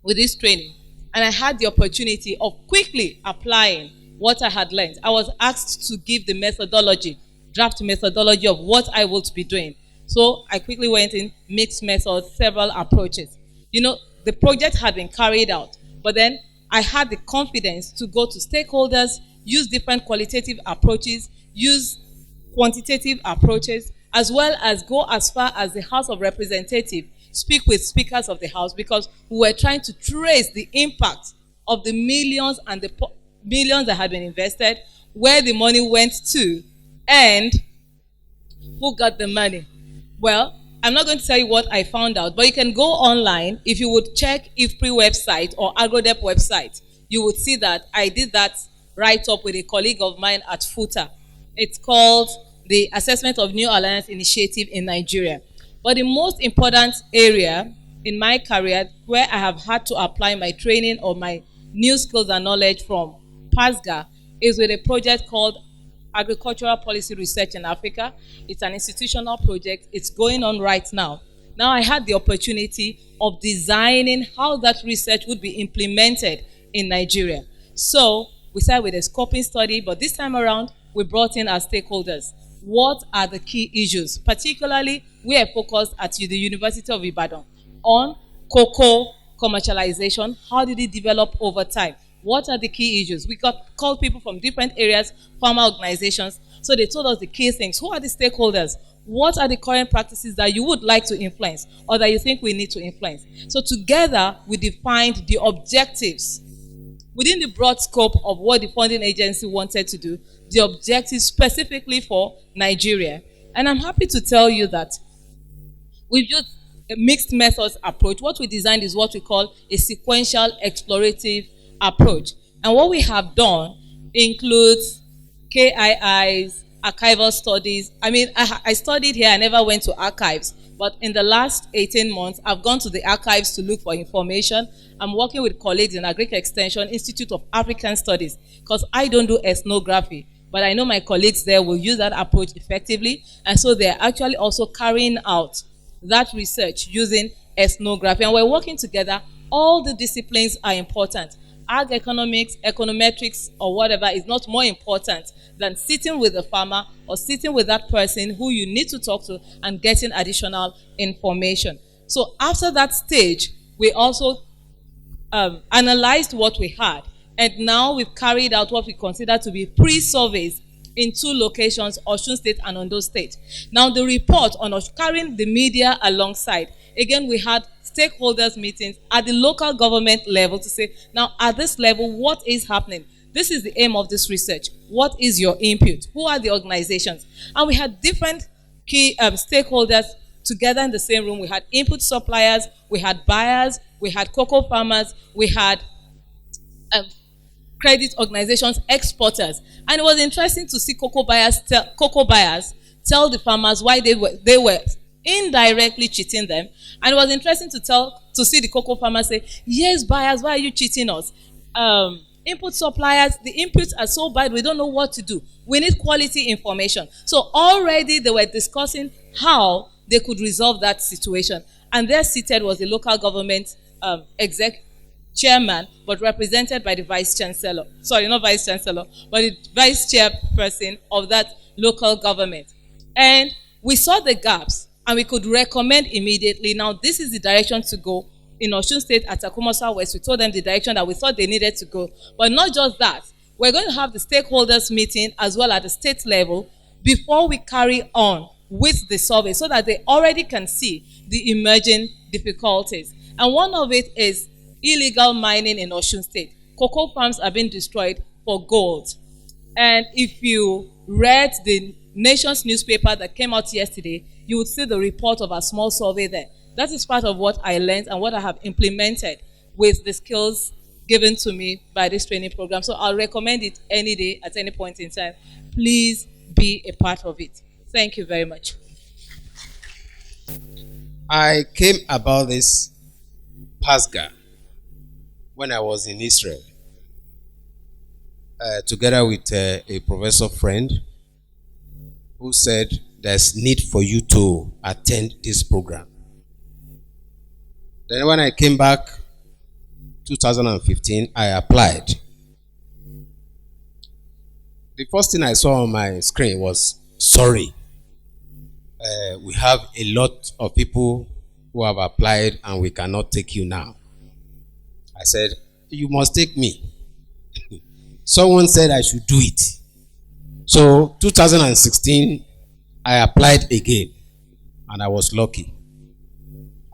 with this training, and I had the opportunity of quickly applying what I had learned. I was asked to give the methodology, draft methodology of what I would be doing. So I quickly went in, mixed methods, several approaches. You know, the project had been carried out, but then I had the confidence to go to stakeholders, use different qualitative approaches, use quantitative approaches, as well as go as far as the House of Representatives, speak with speakers of the House, because we were trying to trace the impact of the millions and the millions that had been invested, where the money went to, and who got the money. Well, I'm not going to tell you what I found out, but you can go online. If you would check IFPRI website or AgroDep website, you would see that I did that write-up with a colleague of mine at FUTA. It's called the Assessment of New Alliance Initiative in Nigeria. But the most important area in my career where I have had to apply my training or my new skills and knowledge from PASGR is with a project called Agricultural Policy Research in Africa. It's an institutional project. It's going on right now. Now I had the opportunity of designing how that research would be implemented in Nigeria. So we started with a scoping study, but this time around, we brought in our stakeholders. What are the key issues? Particularly, we are focused at the University of Ibadan on cocoa commercialization. How did it develop over time? What are the key issues? We called people from different areas, farmer organizations. So they told us the key things. Who are the stakeholders? what are the current practices that you would like to influence or that you think we need to influence. So together, we defined the objectives within the broad scope of what the funding agency wanted to do, the objectives specifically for Nigeria. And I'm happy to tell you that we've used a mixed methods approach. What we designed is what we call a sequential explorative approach. And what we have done includes KIIs, archival studies. I mean, I studied here, I never went to archives. But in the last 18 months, I've gone to the archives to look for information. I'm working with colleagues in Agric Extension, Institute of African Studies, because I don't do ethnography. But I know my colleagues there will use that approach effectively. And so they're actually also carrying out that research using ethnography. And we're working together. All the disciplines are important. Ag economics, econometrics, or whatever is not more important than sitting with the farmer or sitting with that person who you need to talk to and getting additional information. So after that stage, we also analyzed what we had. And now we've carried out what we consider to be pre-surveys in 2 locations, Osun State and Ondo State. Now the report on carrying the media alongside, again, we had stakeholders meetings at the local government level to say, now at this level, what is happening? This is the aim of this research. What is your input? Who are the organizations? And we had different key stakeholders together in the same room. We had input suppliers, we had buyers, we had cocoa farmers, we had credit organizations, exporters. And it was interesting to see cocoa buyers tell the farmers why they were indirectly cheating them. And it was interesting to see the cocoa farmers say, yes, buyers, why are you cheating us? Input suppliers, the inputs are so bad, we don't know what to do. We need quality information. So already they were discussing how they could resolve that situation. And there seated was the local government chairman, but represented by the vice chancellor. Sorry, not vice chancellor, but the vice chairperson of that local government. And we saw the gaps and we could recommend immediately, now this is the direction to go. In Osun State at Takumosa West, we told them the direction that we thought they needed to go. But not just that, we're going to have the stakeholders meeting as well at the state level before we carry on with the survey so that they already can see the emerging difficulties. And one of it is illegal mining in Osun State. Cocoa farms are being destroyed for gold. And if you read the Nation's newspaper that came out yesterday, you would see the report of a small survey there. That is part of what I learned and what I have implemented with the skills given to me by this training program. So I'll recommend it any day, at any point in time. Please be a part of it. Thank you very much. I came about this PASGR when I was in Israel, together with a professor friend who said there's need for you to attend this program. Then when I came back, 2015, I applied. The first thing I saw on my screen was, sorry, we have a lot of people who have applied and we cannot take you now. I said, you must take me. Someone said I should do it. So 2016, I applied again and I was lucky.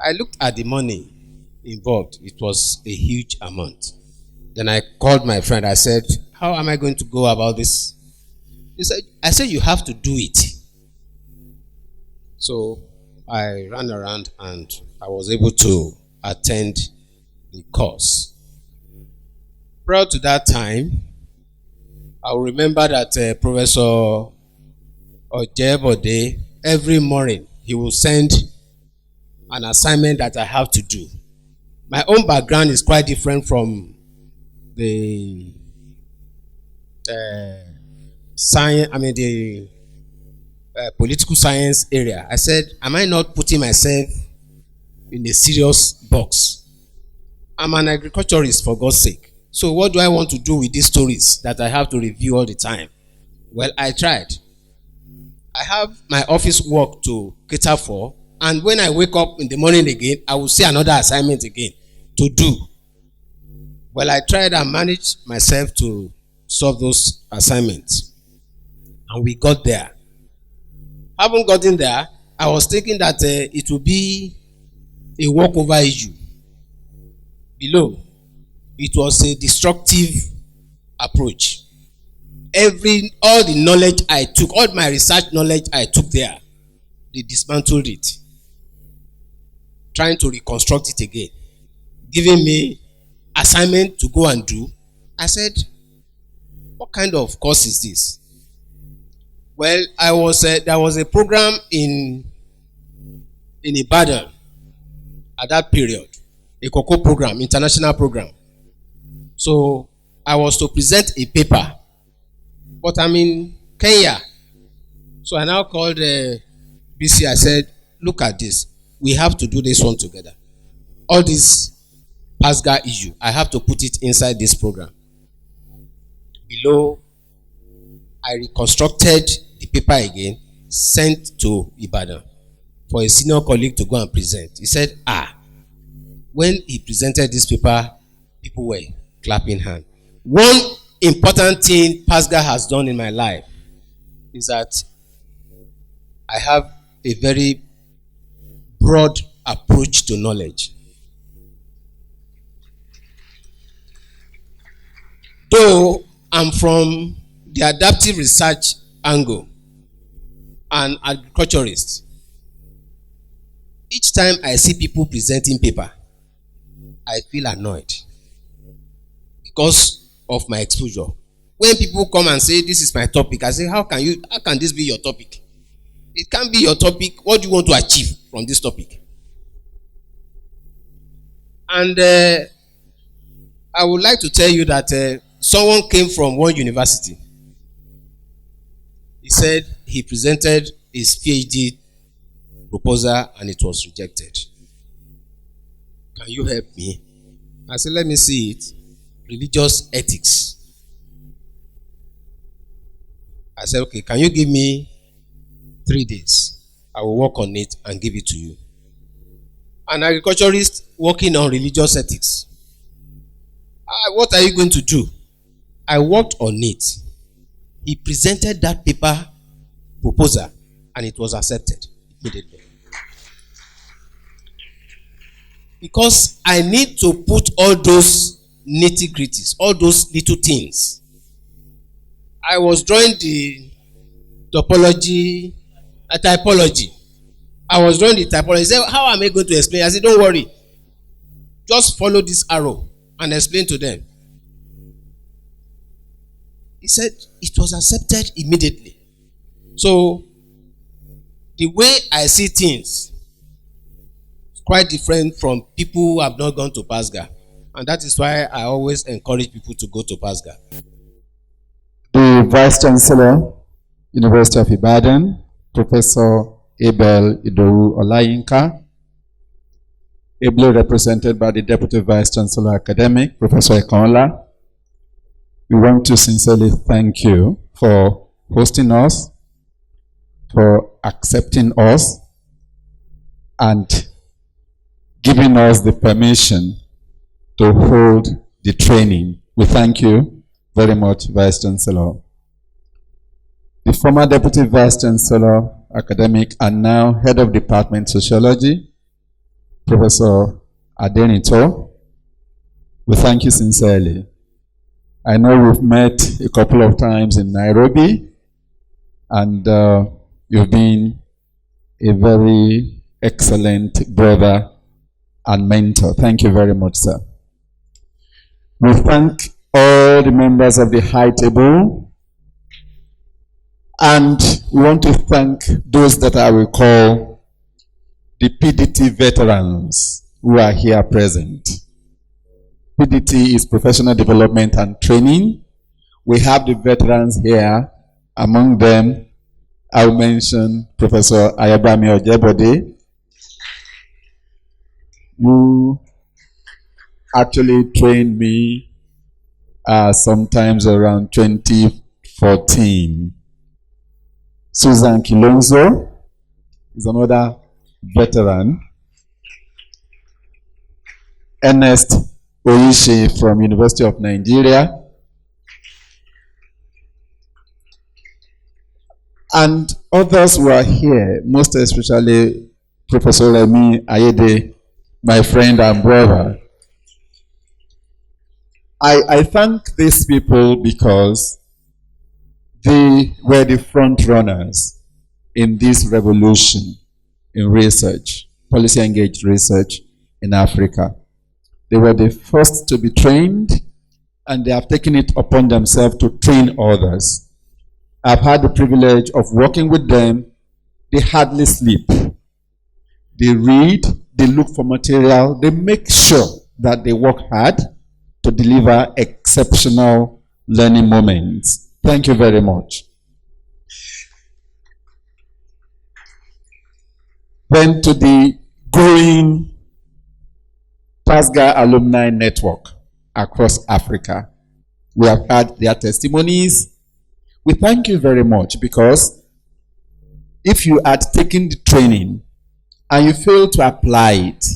I looked at the money involved. It was a huge amount. Then I called my friend. I said, how am I going to go about this? I said, you have to do it. So I ran around and I was able to attend the course. Prior to that time, I remember that Professor Ojebode, every morning, he will send an assignment that I have to do. My own background is quite different from the political science area. I said, am I not putting myself in a serious box? I'm an agriculturist, for God's sake. So what do I want to do with these stories that I have to review all the time? Well, I tried. I have my office work to cater for, and when I wake up in the morning again, I will see another assignment again to do. Well, I tried and managed myself to solve those assignments. And we got there. haven't gotten there. I was thinking that it will be a walkover issue. Below, it was a destructive approach. All the knowledge I took, all my research knowledge I took there, they dismantled it, trying to reconstruct it again, giving me assignment to go and do. I said, what kind of course is this? Well, there was a program in Ibadan at that period, a COCO program, international program. So I was to present a paper, but I'm in Kenya. So I now called BC. I said, look at this. We have to do this one together. All this PASGR issue, I have to put it inside this program. Below, I reconstructed the paper again, sent to Ibadan for a senior colleague to go and present. He said, when he presented this paper, people were clapping hands. One important thing PASGR has done in my life is that I have a very broad approach to knowledge. Though I'm from the adaptive research angle, an agriculturist, each time I see people presenting paper, I feel annoyed because of my exposure. When people come and say, this is my topic, I say, how can this be your topic? It can't be your topic. What do you want to achieve from this topic? And I would like to tell you that someone came from one university. He said he presented his PhD proposal and it was rejected. Can you help me? I said, let me see it. Religious ethics. I said, okay, can you give me 3 days? I will work on it and give it to you. An agriculturist working on religious ethics. What are you going to do? I worked on it. He presented that paper proposal and it was accepted immediately. Because I need to put all those nitty-gritties, all those little things. I was drawing the typology. I was drawing the typology. He said, how am I going to explain? I said, don't worry. Just follow this arrow and explain to them. He said it was accepted immediately. So the way I see things is quite different from people who have not gone to PASGR. And that is why I always encourage people to go to PASGR. The Vice Chancellor, University of Ibadan, Professor Abel Idowu Olayinka, ably represented by the Deputy Vice Chancellor Academic, Professor Ekonla. We want to sincerely thank you for hosting us, for accepting us, and giving us the permission to hold the training. We thank you very much, Vice Chancellor. The former Deputy Vice Chancellor Academic and now Head of Department Sociology, Professor Adenito, we thank you sincerely. I know we've met a couple of times in Nairobi, and you've been a very excellent brother and mentor. Thank you very much, sir. We thank all the members of the high table, and we want to thank those that I will call the PDT veterans who are here present. PDT is Professional Development and Training. We have the veterans here. Among them, I will mention Professor Ayobami Ojebode, who actually trained me sometimes around 2014. Susan Kilonzo is another veteran. Ernest Oishi from University of Nigeria. And others who are here, most especially Professor Remi Ayede, my friend and brother. I thank these people because they were the front runners in this revolution in research, policy engaged research in Africa. They were the first to be trained, and they have taken it upon themselves to train others. I've had the privilege of working with them. They hardly sleep. They read, they look for material, they make sure that they work hard to deliver exceptional learning moments. Thank you very much. Then to the growing PASGR alumni network across Africa. We have had their testimonies. We thank you very much, because if you had taken the training and you fail to apply it,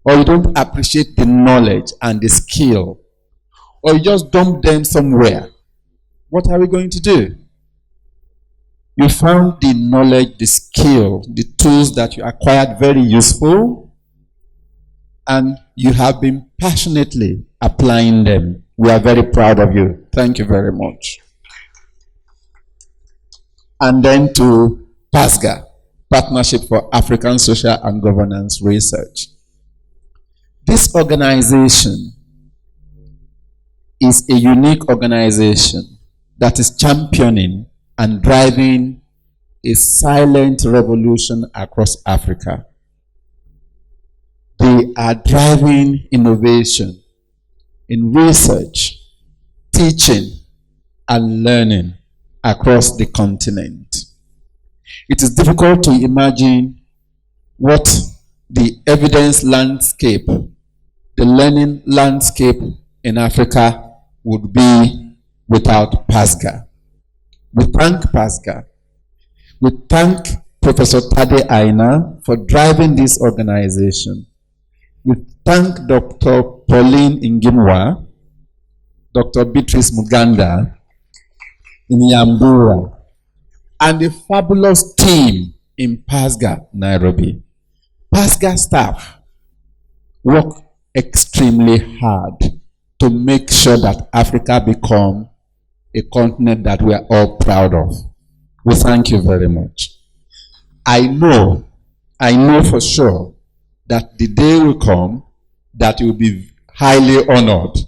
or you don't appreciate the knowledge and the skill, or you just dump them somewhere, what are we going to do? You found the knowledge, the skill, the tools that you acquired very useful, and you have been passionately applying them. We are very proud of you. Thank you very much. And then to PASGR, Partnership for African Social and Governance Research. This organization is a unique organization that is championing and driving a silent revolution across Africa. They are driving innovation in research, teaching, and learning across the continent. It is difficult to imagine what the evidence landscape, the learning landscape in Africa would be without PASGR. We thank PASGR. We thank Professor Tade Aina for driving this organization. We thank Dr. Pauline Ingimwa, Dr. Beatrice Muganda in Yambura, and the fabulous team in PASGR Nairobi. PASGR staff work extremely hard to make sure that Africa become a continent that we are all proud of. We thank you very much. I know for sure that the day will come that you will be highly honored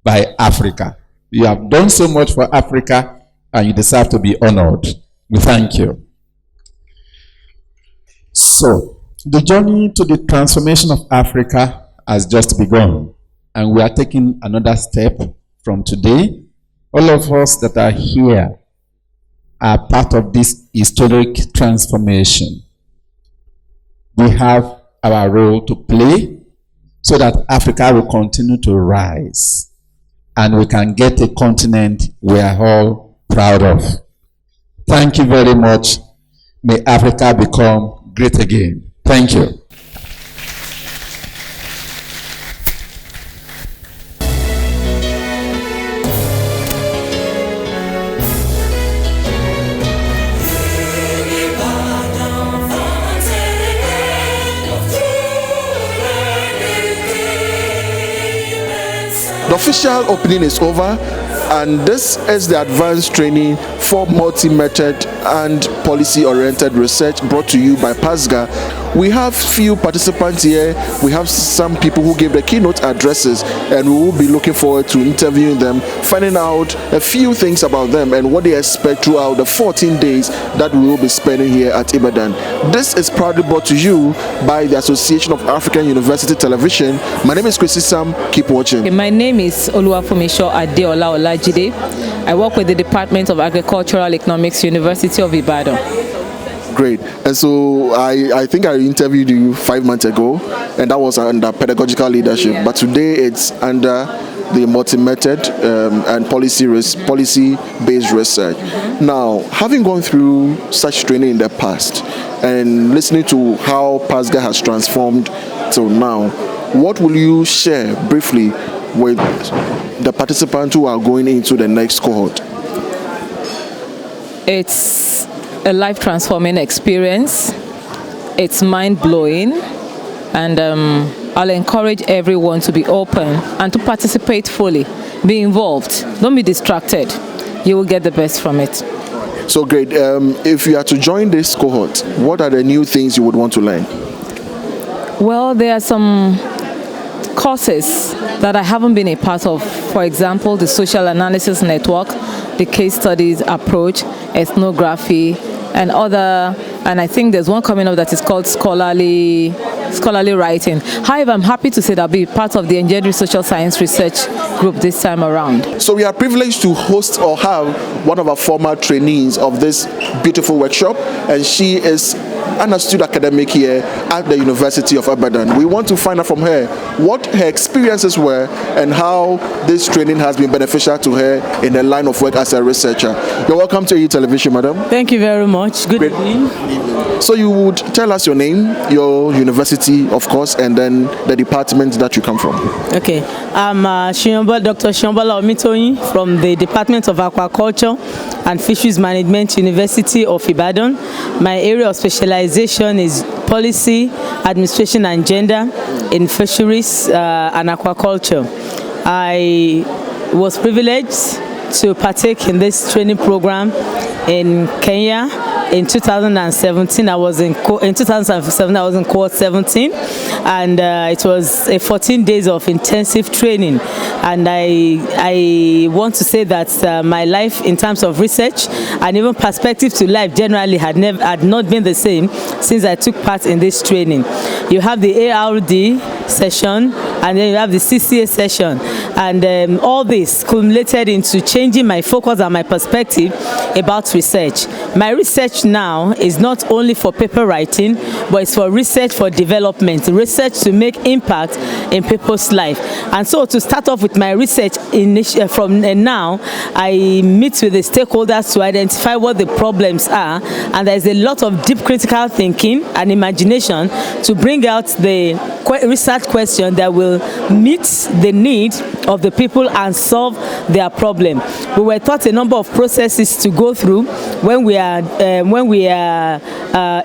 by Africa. You have done so much for Africa, and you deserve to be honored. We thank you. So, the journey to the transformation of Africa has just begun, and we are taking another step from today. All of us that are here are part of this historic transformation. We have our role to play so that Africa will continue to rise, and we can get a continent we are all proud of. Thank you very much. May Africa become great again. Thank you. The official opening is over, and this is the advanced training for multi-method and policy-oriented research brought to you by PASGR. We have few participants here. We have some people who gave the keynote addresses, and we will be looking forward to interviewing them, finding out a few things about them and what they expect throughout the 14 days that we will be spending here at Ibadan. This is proudly brought to you by the Association of African University Television. My name is Chrissy Sam. Keep watching. My name is Oluwafumisho Adeola Olajide. I work with the Department of Agricultural Economics, University of Ibadan. Great. And so I think I interviewed you 5 months ago, and that was under pedagogical leadership. Yeah. But today it's under the multi-method and policy-based research. Mm-hmm. Now, having gone through such training in the past and listening to how PASGR has transformed till now, what will you share briefly with the participants who are going into the next cohort? It's a life-transforming experience. It's mind-blowing, and I'll encourage everyone to be open and to participate fully. Be involved. Don't be distracted. You will get the best from it. So great. If you are to join this cohort, what are the new things you would want to learn? Well, there are some courses that I haven't been a part of. For example, the social analysis network, the case studies approach, ethnography, and I think there's one coming up that is called scholarly writing. However, I'm happy to say that I'll be part of the Engendering Social Science Research Group this time around. So we are privileged to host or have one of our former trainees of this beautiful workshop, and she is an astute academic here at the University of Ibadan. We want to find out from her what her experiences were and how this training has been beneficial to her in her line of work as a researcher. You're welcome to AU Television, madam. Thank you very much. Good evening. So you would tell us your name, your university, of course, and then the department that you come from. Okay. I'm Dr. Shionbola Omitoyin from the Department of Aquaculture and Fisheries Management, University of Ibadan. My area of specialization is policy, administration and gender in fisheries and aquaculture. I was privileged to partake in this training program in Kenya. In 2017, I was in cohort 17, and it was 14 days of intensive training. And I want to say that my life in terms of research and even perspective to life generally had not been the same since I took part in this training. You have the ARD session, and then you have the CCA session, and all this culminated into changing my focus and my perspective about research. My research now is not only for paper writing, but it's for research for development, research to make impact in people's life. And so to start off with my research from now, I meet with the stakeholders to identify what the problems are, and there's a lot of deep critical thinking and imagination to bring out the research question that will meet the need of the people and solve their problem. We were taught a number of processes to go through when we are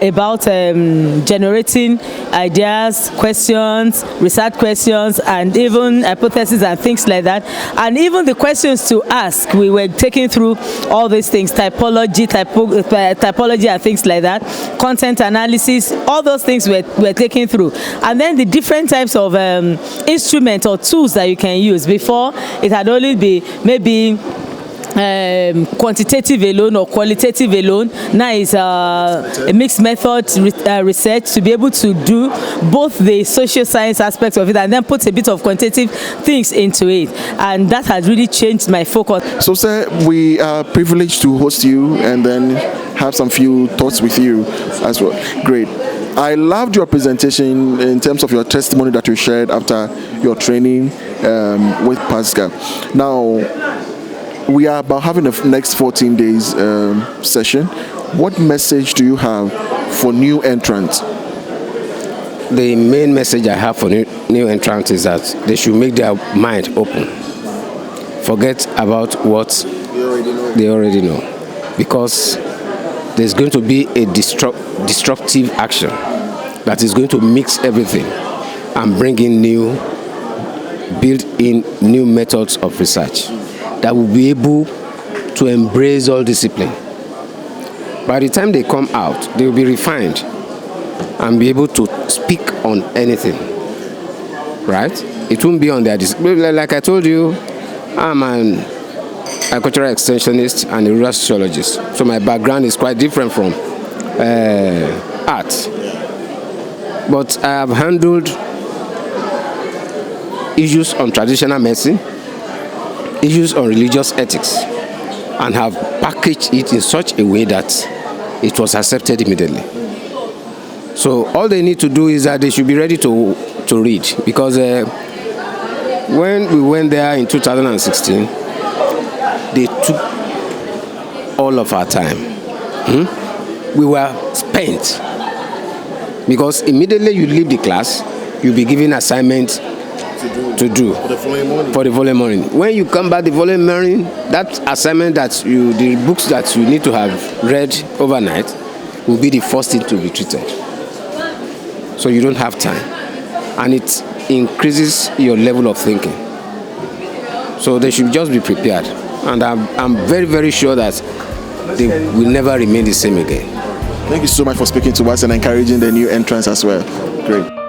about generating ideas, questions, research questions, and even hypotheses and things like that. And even the questions to ask, we were taking through all these things: typology and things like that, content analysis, all those things we're taking through. And then the different types of instruments or tools that you can use. Before, it had only been maybe quantitative alone or qualitative alone. Now is a mixed method research to be able to do both the social science aspect of it and then put a bit of quantitative things into it, and that has really changed my focus. So sir, we are privileged to host you and then have some few thoughts with you as well. Great. I loved your presentation in terms of your testimony that you shared after your training with PASGR. Now, we are about having the next 14 days session. What message do you have for new entrants? The main message I have for new entrants is that they should make their mind open. Forget about what they already know. Because there's going to be a destructive action that is going to mix everything and bring in build in new methods of research that will be able to embrace all discipline. By the time they come out, they will be refined and be able to speak on anything, right? It won't be on their discipline. Like I told you, I'm an agricultural extensionist and a rural sociologist. So my background is quite different from art. But I have handled issues on traditional medicine, issues on religious ethics, and have packaged it in such a way that it was accepted immediately. So all they need to do is that they should be ready to read, because when we went there in 2016, they took all of our time. We were spent, because immediately you leave the class, you'll be given assignments to do For the following morning. for the following morning. When you come back the following morning, that assignment the books that you need to have read overnight will be the first thing to be treated. So you don't have time, and it increases your level of thinking. So they should just be prepared, and I'm very, very sure that they will never remain the same again. Thank you so much for speaking to us and encouraging the new entrants as well. Great.